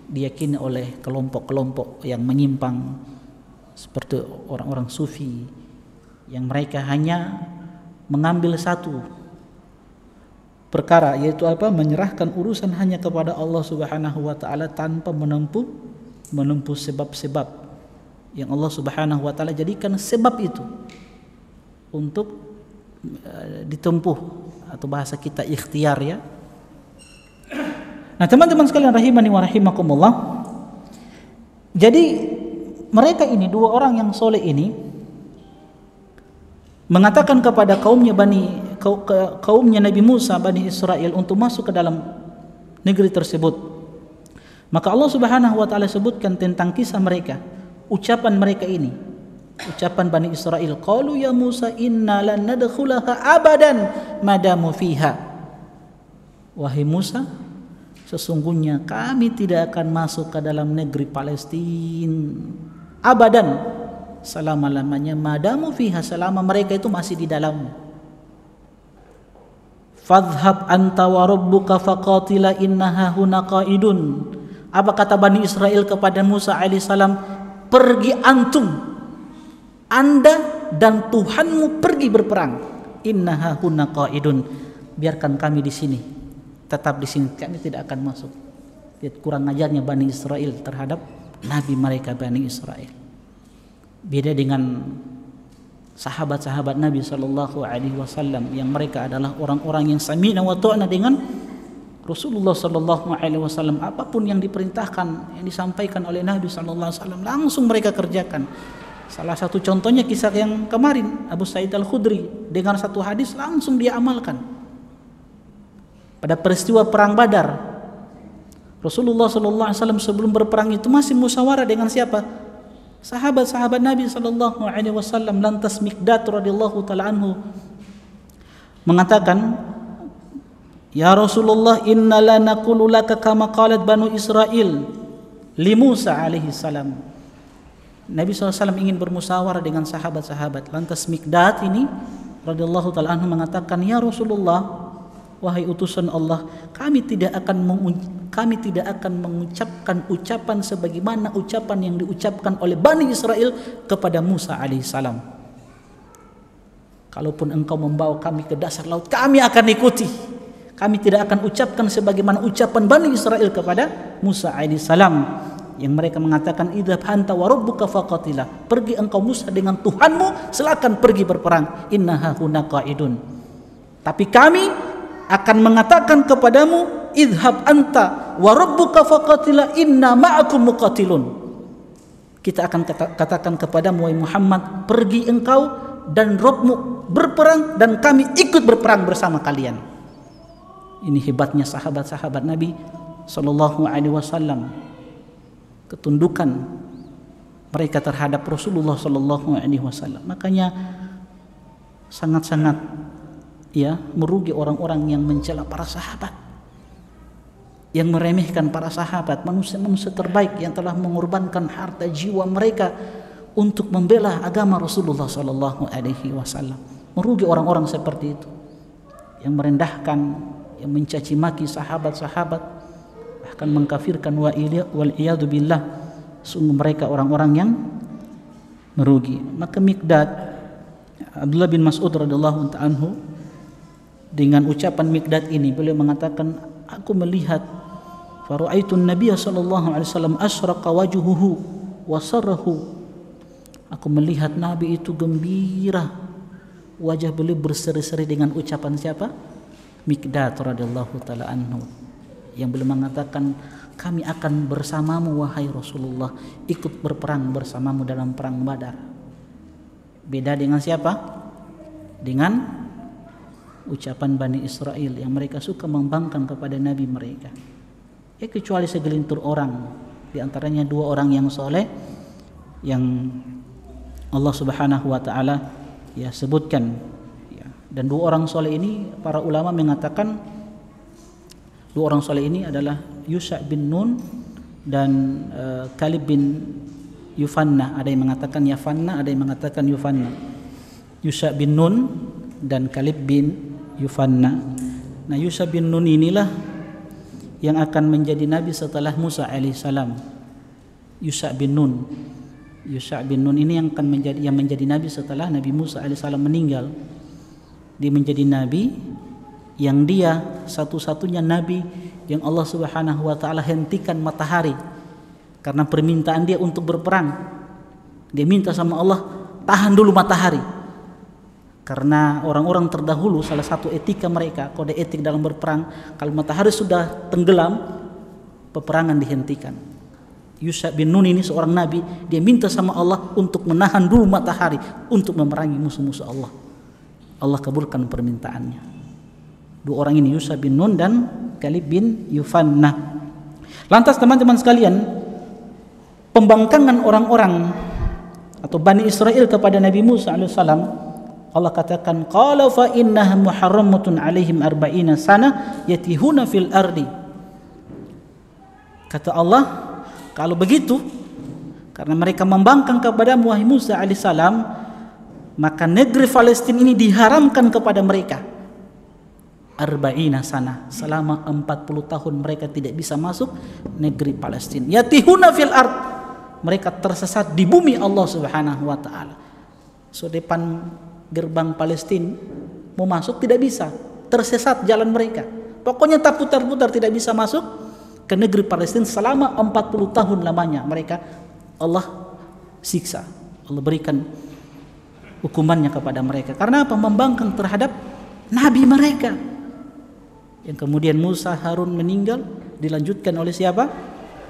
diyakini oleh kelompok-kelompok yang menyimpang, seperti orang-orang sufi yang mereka hanya mengambil satu perkara, yaitu apa? Menyerahkan urusan hanya kepada Allah Subhanahu wa taala tanpa menempuh sebab-sebab yang Allah Subhanahu wa taala jadikan sebab itu untuk ditempuh, atau bahasa kita ikhtiar, ya. Nah, teman-teman sekalian rahimani wa rahimakumullah. Jadi mereka ini, dua orang yang soleh ini, mengatakan kepada kaumnya Nabi Musa, Bani Israel, untuk masuk ke dalam negeri tersebut. Maka Allah Subhanahu wa taala sebutkan tentang kisah mereka, ucapan mereka ini, ucapan Bani Israel, qalu ya Musa inna lan nadkhulaha abadan madamu fiha. Wahai Musa, sesungguhnya kami tidak akan masuk ke dalam negeri Palestina abadan, selama-lamanya, madamu fiha, selama mereka itu masih di dalamnya. Fadhhab anta wa rabbuka faqatila innaha huna qaidun. Apa kata Bani Israel kepada Musa alaihissalam? Pergi antum, Anda dan Tuhanmu pergi berperang. Innaha huna qaidun. Biarkan kami di sini, tetap di sini, kami tidak akan masuk. Lihat kurang ajarnya Bani Israel terhadap nabi mereka Bani Israel. Beda dengan sahabat-sahabat Nabi sallallahu alaihi wasallam yang mereka adalah orang-orang yang sami'na wa ta'na dengan Rasulullah sallallahu alaihi wasallam. Apapun yang diperintahkan, yang disampaikan oleh Nabi sallallahu alaihi wasallam, langsung mereka kerjakan. Salah satu contohnya kisah yang kemarin, Abu Sa'id Al-Khudri dengar satu hadis langsung dia amalkan. Pada peristiwa perang Badar, Rasulullah SAW sebelum berperang itu masih musyawarah dengan siapa? Sahabat-sahabat Nabi SAW. Lantas Miqdad radhiyallahu taala anhu mengatakan, "Ya Rasulullah, inna la naqulu laka kama qalat Banu Israel li Musa alaihi salam." Nabi SAW ingin bermusyawarah dengan sahabat-sahabat. Lantas Miqdad ini radhiyallahu taala anhu mengatakan, "Ya Rasulullah, wahai utusan Allah, kami tidak akan mengucapkan ucapan sebagaimana ucapan yang diucapkan oleh Bani Israel kepada Musa alaihissalam. Kalaupun engkau membawa kami ke dasar laut, kami akan ikuti. Kami tidak akan ucapkan sebagaimana ucapan Bani Israel kepada Musa alaihissalam, yang mereka mengatakan, idhab anta wa rabbuka faqatila, pergi engkau Musa dengan Tuhanmu, silakan pergi berperang, innaha huna qa'idun. Tapi kami akan mengatakan kepadamu, idhab anta wa rabbuka faqatila inna ma'akum muqatilun. Kita akan katakan kepadamu, wahai Muhammad, pergi engkau dan Rabbmu berperang dan kami ikut berperang bersama kalian. Ini hebatnya sahabat-sahabat Nabi sallallahu alaihi wasallam, ketundukan mereka terhadap Rasulullah sallallahu alaihi wasallam. Makanya sangat-sangat merugi orang-orang yang mencela para sahabat, yang meremehkan para sahabat, manusia-manusia terbaik yang telah mengorbankan harta jiwa mereka untuk membela agama Rasulullah sallallahu alaihi wasallam. Merugi orang-orang seperti itu, yang merendahkan, yang mencaci maki sahabat-sahabat, bahkan mengkafirkan wal iyadu billah. Sungguh mereka orang-orang yang merugi. Maka Miqdad, Abdullah bin Mas'ud radhiyallahu anhu, dengan ucapan Miqdad ini beliau mengatakan, aku melihat fara'aitun nabiyya sallallahu alaihi wasallam asraqa wajhuhu wa sarrahu. Aku melihat Nabi itu gembira, wajah beliau berseri-seri dengan ucapan siapa? Miqdad radhiyallahu taala anhu, yang beliau mengatakan, kami akan bersamamu wahai Rasulullah, ikut berperang bersamamu dalam perang Badar. Beda dengan siapa? Dengan ucapan Bani Israel yang mereka suka membangkang kepada Nabi mereka. Kecuali segelintir orang, di antaranya 2 orang yang soleh yang Allah Subhanahu wa taala sebutkan. Dan 2 orang soleh ini para ulama mengatakan 2 orang soleh ini adalah Yusha bin Nun dan Kalib bin Yufanna. Ada yang mengatakan Yafanna, ada yang mengatakan Yufanna. Yusha bin Nun dan Kalib bin Yufanna. Nah, Yusha bin Nun inilah yang akan menjadi nabi setelah Musa alaihissalam. Yusha bin Nun. Yusha bin Nun ini yang menjadi nabi setelah Nabi Musa alaihissalam meninggal. Dia menjadi nabi yang dia satu-satunya nabi yang Allah Subhanahu wa taala hentikan matahari karena permintaan dia untuk berperang. Dia minta sama Allah, tahan dulu matahari. Karena orang-orang terdahulu, salah satu etika mereka, kode etik dalam berperang, kalau matahari sudah tenggelam, peperangan dihentikan. Yusha bin Nun ini seorang nabi, dia minta sama Allah untuk menahan dulu matahari untuk memerangi musuh-musuh Allah. Allah kabulkan permintaannya. 2 orang ini, Yusha bin Nun dan Kalib bin Yufanna. Lantas teman-teman sekalian, pembangkangan orang-orang atau Bani Israel kepada Nabi Musa alaihissalam, Allah katakan, qala fa innaha muharramatun alaihim 40 sana yatihuna fil ardi. Kata Allah, kalau begitu, karena mereka membangkang kepada wahai Musa alaihissalam, maka negeri Palestina ini diharamkan kepada mereka 40 sana, selama 40 tahun mereka tidak bisa masuk negeri Palestina. Yatihuna fil ard, mereka tersesat di bumi Allah Subhanahu wa taala. So depan gerbang Palestina mau masuk tidak bisa, tersesat jalan mereka. Pokoknya tak putar-putar, tidak bisa masuk ke negeri Palestina selama 40 tahun lamanya. Mereka Allah siksa, Allah berikan hukumannya kepada mereka. Karena apa? Membangkang terhadap nabi mereka. Yang kemudian Musa Harun meninggal, dilanjutkan oleh siapa?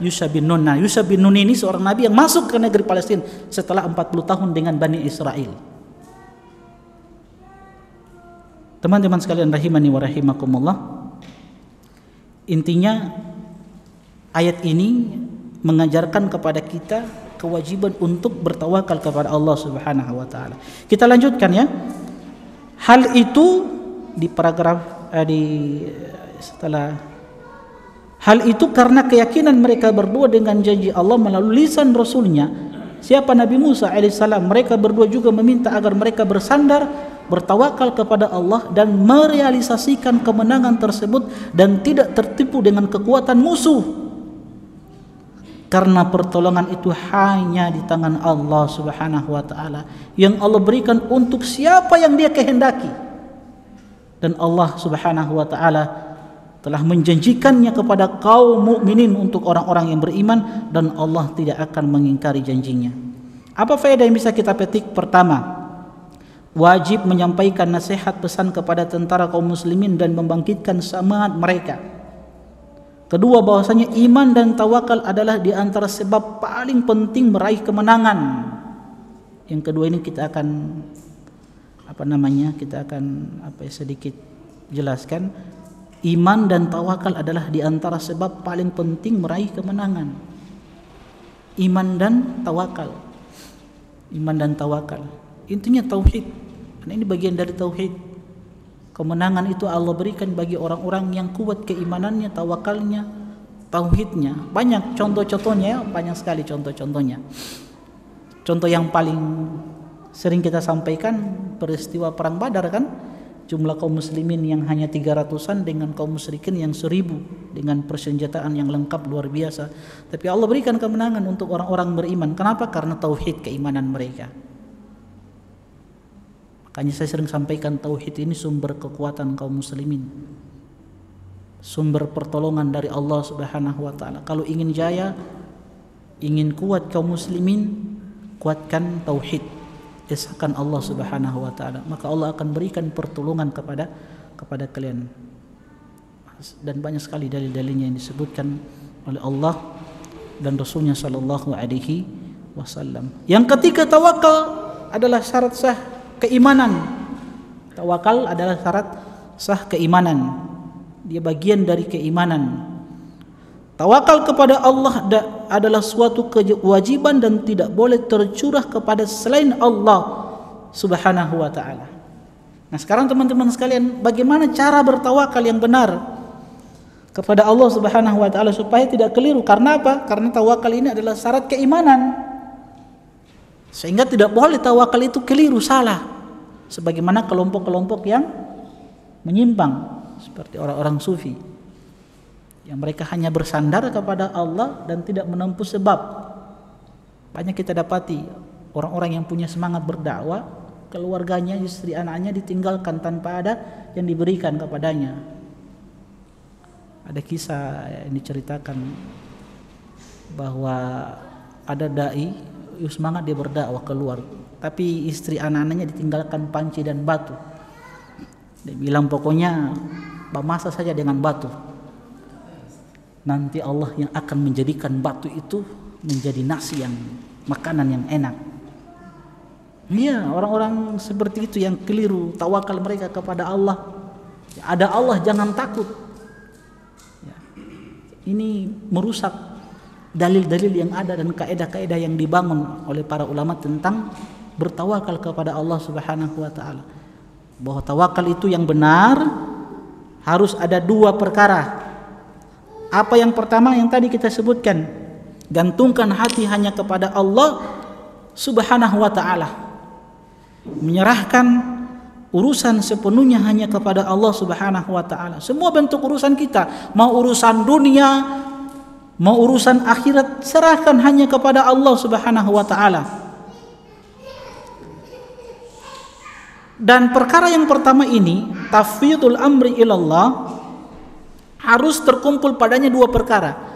Yusha bin Nun. Nah, Yusha bin Nun ini seorang nabi yang masuk ke negeri Palestina setelah 40 tahun dengan Bani Israel. Teman-teman sekalian rahimani wa rahimakumullah, intinya Ayat ini mengajarkan kepada kita kewajiban untuk bertawakal kepada Allah Subhanahu wa taala. Kita lanjutkan ya. Hal itu di paragraf setelah hal itu karena keyakinan mereka berdua dengan janji Allah melalui lisan Rasulnya, siapa Nabi Musa alaihissalam. Mereka berdua juga meminta agar mereka bersandar, bertawakal kepada Allah dan merealisasikan kemenangan tersebut dan tidak tertipu dengan kekuatan musuh. Karena pertolongan itu hanya di tangan Allah Subhanahu wa taala, yang Allah berikan untuk siapa yang Dia kehendaki. Dan Allah Subhanahu wa taala telah menjanjikannya kepada kaum mukminin untuk orang-orang yang beriman, dan Allah tidak akan mengingkari janjinya. Apa faedah yang bisa kita petik? Pertama, wajib menyampaikan nasihat pesan kepada tentara kaum muslimin dan membangkitkan semangat mereka. Kedua, bahwasanya iman dan tawakal adalah di antara sebab paling penting meraih kemenangan. Yang kedua ini kita akan sedikit jelaskan. Iman dan tawakal adalah di antara sebab paling penting meraih kemenangan. Iman dan tawakal. Iman dan tawakal. Intinya tauhid. Karena ini bagian dari tauhid. Kemenangan itu Allah berikan bagi orang-orang yang kuat keimanannya, tawakalnya, tauhidnya. Banyak contoh-contohnya, banyak sekali contoh-contohnya. Contoh yang paling sering kita sampaikan peristiwa perang Badar kan, jumlah kaum muslimin yang hanya 300-an dengan kaum musyrikin yang 1000 dengan persenjataan yang lengkap luar biasa. Tapi Allah berikan kemenangan untuk orang-orang beriman. Kenapa? Karena tauhid keimanan mereka. Makanya saya sering sampaikan, tauhid ini sumber kekuatan kaum muslimin, sumber pertolongan dari Allah Subhanahu wa taala. Kalau ingin jaya, ingin kuat kaum muslimin, kuatkan tauhid, esakan Allah Subhanahu wa taala, maka Allah akan berikan pertolongan kepada kalian. Dan banyak sekali dalil-dalilnya yang disebutkan oleh Allah dan Rasulnya sallallahu alaihi wasallam. Yang ketiga, tawakal adalah syarat sah keimanan. Tawakal adalah syarat sah keimanan. Dia bagian dari keimanan. Tawakal kepada Allah adalah suatu kewajiban dan tidak boleh tercurah kepada selain Allah Subhanahu wa taala. Nah, sekarang teman-teman sekalian, bagaimana cara bertawakal yang benar kepada Allah Subhanahu wa taala supaya tidak keliru? Karena apa? Karena tawakal ini adalah syarat keimanan. Sehingga tidak boleh tawakal itu keliru, salah. Sebagaimana kelompok-kelompok yang menyimpang seperti orang-orang sufi yang mereka hanya bersandar kepada Allah dan tidak menempuh sebab. Banyak kita dapati orang-orang yang punya semangat berdakwah, keluarganya, istri, anaknya ditinggalkan tanpa ada yang diberikan kepadanya. Ada kisah yang diceritakan bahwa ada dai semangat dia berdakwah keluar, tapi istri anak-anaknya ditinggalkan panci dan batu. Dia bilang, pokoknya masak saja dengan batu, nanti Allah yang akan menjadikan batu itu menjadi nasi, yang makanan yang enak. Iya, orang-orang seperti itu yang keliru tawakal mereka kepada Allah. Ada Allah, jangan takut. Ya. Ini merusak dalil-dalil yang ada dan kaidah-kaidah yang dibangun oleh para ulama tentang bertawakal kepada Allah Subhanahu wa taala. Bahwa tawakal itu yang benar harus ada dua perkara. Apa yang pertama yang tadi kita sebutkan, gantungkan hati hanya kepada Allah Subhanahu wa taala. Menyerahkan urusan sepenuhnya hanya kepada Allah Subhanahu wa taala. Semua bentuk urusan kita, mau urusan dunia, mau urusan akhirat, serahkan hanya kepada Allah Subhanahu wa taala. Dan perkara yang pertama ini, tafwidul amri ilallah, harus terkumpul padanya dua perkara.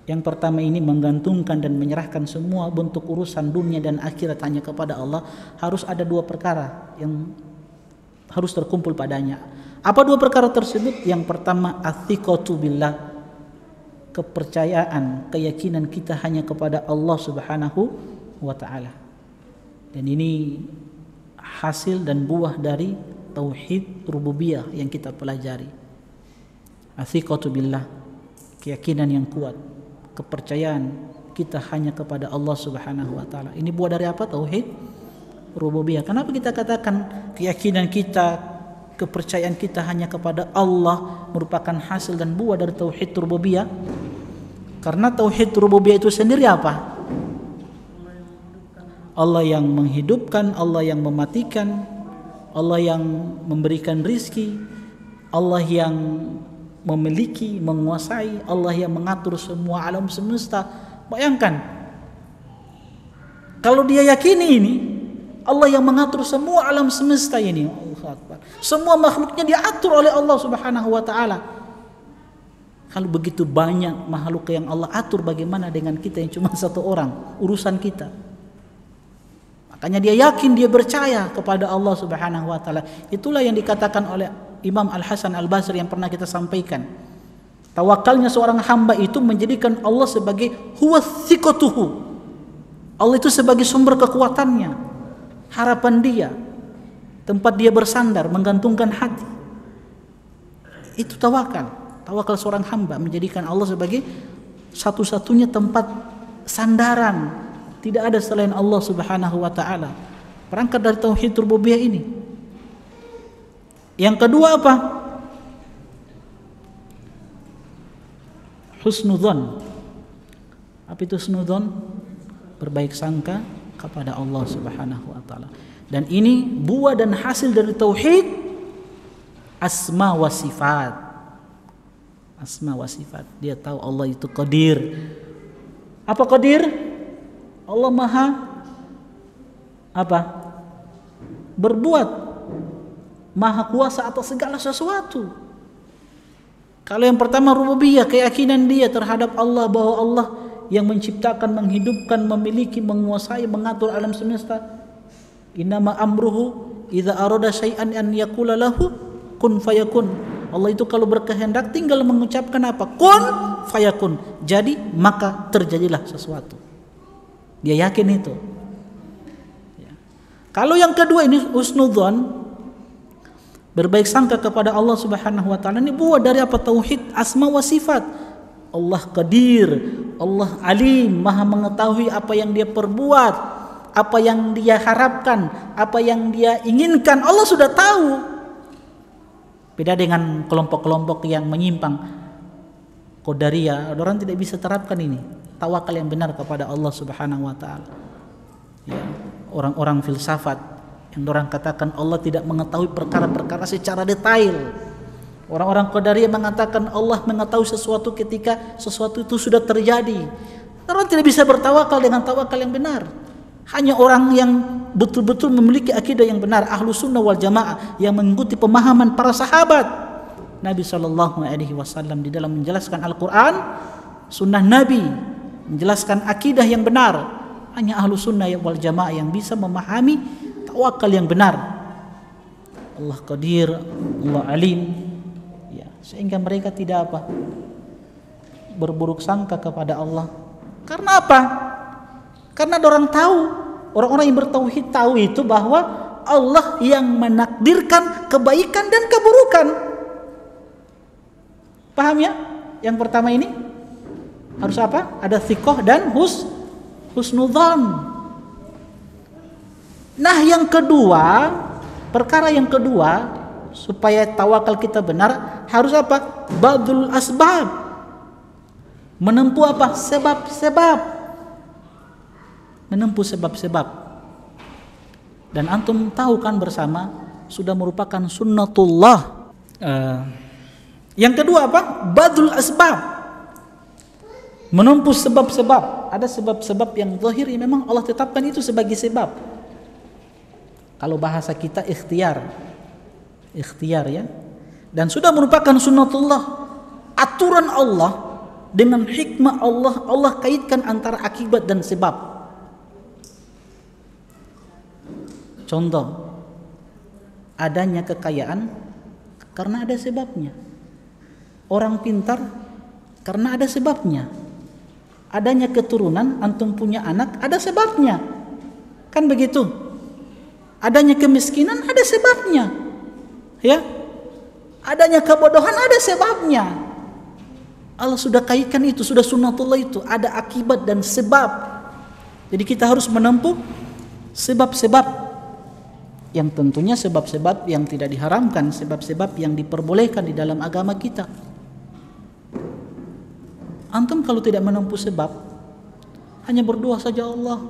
Yang pertama ini menggantungkan dan menyerahkan semua bentuk urusan dunia dan akhirat hanya kepada Allah. Harus ada dua perkara yang harus terkumpul padanya. Apa dua perkara tersebut? Yang pertama, athiqatu billah, kepercayaan, keyakinan kita hanya kepada Allah Subhanahu wa taala. Dan ini hasil dan buah dari tauhid rububiyah yang kita pelajari. Athiqatu billah, keyakinan yang kuat, kepercayaan kita hanya kepada Allah Subhanahu wa taala. Ini buah dari apa? Tauhid rububiyah. Kenapa kita katakan keyakinan kita, kepercayaan kita hanya kepada Allah merupakan hasil dan buah dari tauhid rububiyah? Karena tauhid rububiyah itu sendiri apa? Allah yang menghidupkan, Allah yang mematikan, Allah yang memberikan rizki, Allah yang memiliki, menguasai, Allah yang mengatur semua alam semesta. Bayangkan, kalau dia yakini ini, Allah yang mengatur semua alam semesta ini, semua makhluknya diatur oleh Allah Subhanahu wa taala. Kalau begitu banyak makhluk yang Allah atur, bagaimana dengan kita yang cuma satu orang, urusan kita? Makanya dia yakin, dia percaya kepada Allah Subhanahu wa taala. Itulah yang dikatakan oleh Imam Al-Hasan Al-Basri yang pernah kita sampaikan. Tawakalnya seorang hamba itu menjadikan Allah sebagai huwa thiqatuhu. Allah itu sebagai sumber kekuatannya, harapan dia, tempat dia bersandar, menggantungkan hati. Itu tawakal. Tawakal seorang hamba menjadikan Allah sebagai satu-satunya tempat sandaran. Tidak ada selain Allah Subhanahu wa taala. Berangkat dari tauhid rububiyah ini. Yang kedua apa? Husnudzon. Apa itu husnudzon? Berbaik sangka kepada Allah Subhanahu wa taala. Dan ini buah dan hasil dari tauhid asma wa sifat. Asma wa sifat. Dia tahu Allah itu qadir. Apa qadir? Allah maha apa? Berbuat, maha kuasa atas segala sesuatu. Kalau yang pertama rububiyah, keyakinan dia terhadap Allah, bahwa Allah yang menciptakan, menghidupkan, memiliki, menguasai, mengatur alam semesta. Innama amruhu idza arada syai'an an yaqula lahu kun fayakun. Allah itu kalau berkehendak tinggal mengucapkan apa? Kun fayakun. Jadi maka terjadilah sesuatu. Dia yakin itu. Ya. Kalau yang kedua ini husnudzon, berbaik sangka kepada Allah Subhanahu wa taala, ini buah dari apa? Tauhid asma wa sifat. Allah qadir, Allah alim, maha mengetahui apa yang dia perbuat, apa yang dia harapkan, apa yang dia inginkan, Allah sudah tahu. Beda dengan kelompok-kelompok yang menyimpang, Qadariyah, orang tidak bisa terapkan ini tawakal yang benar kepada Allah Subhanahu wa taala. Ya, orang-orang filsafat yang orang katakan Allah tidak mengetahui perkara-perkara secara detail. Orang-orang Qadariyah mengatakan Allah mengetahui sesuatu ketika sesuatu itu sudah terjadi. Orang tidak bisa bertawakal dengan tawakal yang benar. Hanya orang yang betul-betul memiliki akidah yang benar, Ahlus Sunnah wal Jamaah, yang mengikuti pemahaman para sahabat Nabi SAW di dalam menjelaskan Al-Quran, Sunnah Nabi, menjelaskan akidah yang benar. Hanya Ahlus Sunnah wal Jamaah yang bisa memahami tawakal yang benar. Allah Qadir, Allah Alim, ya, sehingga mereka tidak apa? Berburuk sangka kepada Allah. Karena apa? Karena orang tahu, orang-orang yang bertauhid tahu itu bahwa Allah yang menakdirkan kebaikan dan keburukan. Paham ya? Yang pertama ini harus apa? Ada thiqah dan husnudzan. Nah, yang kedua, perkara yang kedua supaya tawakal kita benar harus apa? Badul asbab. Menempuh apa? Sebab-sebab. Menempuh sebab-sebab. Dan antum tahu kan bersama sudah merupakan sunnatullah. Yang kedua apa? Badul asbab. Menempuh sebab-sebab. Ada sebab-sebab yang zahir yang memang Allah tetapkan itu sebagai sebab. Kalau bahasa kita ikhtiar ya. Dan sudah merupakan sunnatullah, aturan Allah dengan hikmah Allah. Allah kaitkan antara akibat dan sebab. Contoh, adanya kekayaan karena ada sebabnya. Orang pintar karena ada sebabnya. Adanya keturunan, antum punya anak, ada sebabnya. Kan begitu? Adanya kemiskinan, ada sebabnya. Ya, adanya kebodohan, ada sebabnya. Allah sudah kaitkan itu, sudah sunnatullah itu, ada akibat dan sebab. Jadi kita harus menempuh sebab-sebab yang tentunya sebab-sebab yang tidak diharamkan, sebab-sebab yang diperbolehkan di dalam agama kita. Antum kalau tidak menempuh sebab, hanya berdoa saja, Allah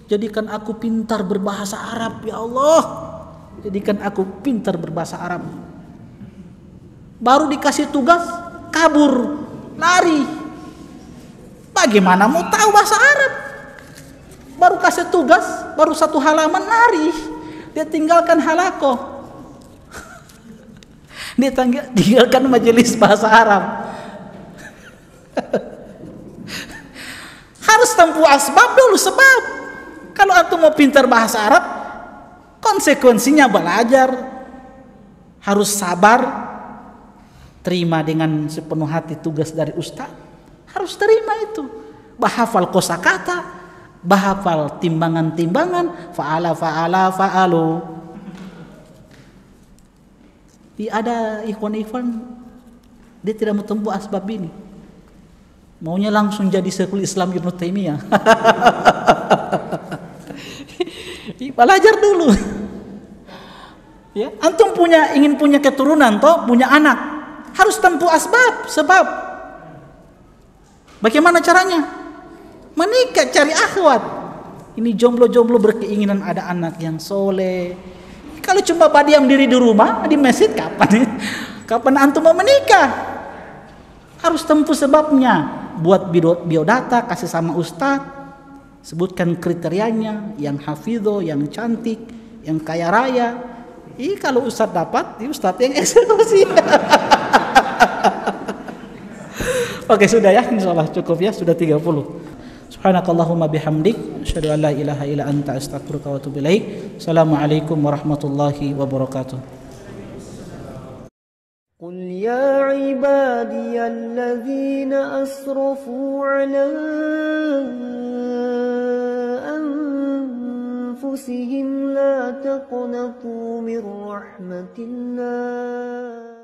jadikan aku pintar berbahasa Arab, ya Allah jadikan aku pintar berbahasa Arab. Baru dikasih tugas, kabur, lari. Bagaimana mau tahu bahasa Arab? Baru kasih tugas, baru 1 halaman lari. Dia tinggalkan halakoh. Dia tinggalkan majelis bahasa Arab. Harus tempuh asbab dulu, sebab kalau antum mau pintar bahasa Arab, konsekuensinya belajar, harus sabar, terima dengan sepenuh hati tugas dari ustaz, harus terima itu. Bahafal kosakata, bahafal timbangan-timbangan, fa'alu. Ada ikhwan-ikhwan dia tidak mau tempuh asbab ini, maunya langsung jadi Syekhul Islam Ibnu Taimiyah. Belajar dulu. Ya, antum ingin punya keturunan toh, punya anak, harus tempuh asbab, sebab. Bagaimana caranya? Menikah, cari akhwat. Ini jomblo-jomblo berkeinginan ada anak yang soleh. Kalau cuma diam diri di rumah, di masjid, kapan antum mau menikah? Harus tempuh sebabnya. Buat biodata, kasih sama ustadz, sebutkan kriterianya, yang hafidho, yang cantik, yang kaya raya. Kalau ustadz dapat, ustadz yang eksekusi. Oke, sudah ya, insyaallah cukup ya, sudah 30. Subhanakallahumma bihamdik, asyhadu an la ilaha illa anta, astaghfiruka wa atubu ilaik. Assalamualaikum warahmatullahi wabarakatuh. قل يا عبادي الذين أسرفوا على أنفسهم لا تقنطوا من رحمة الله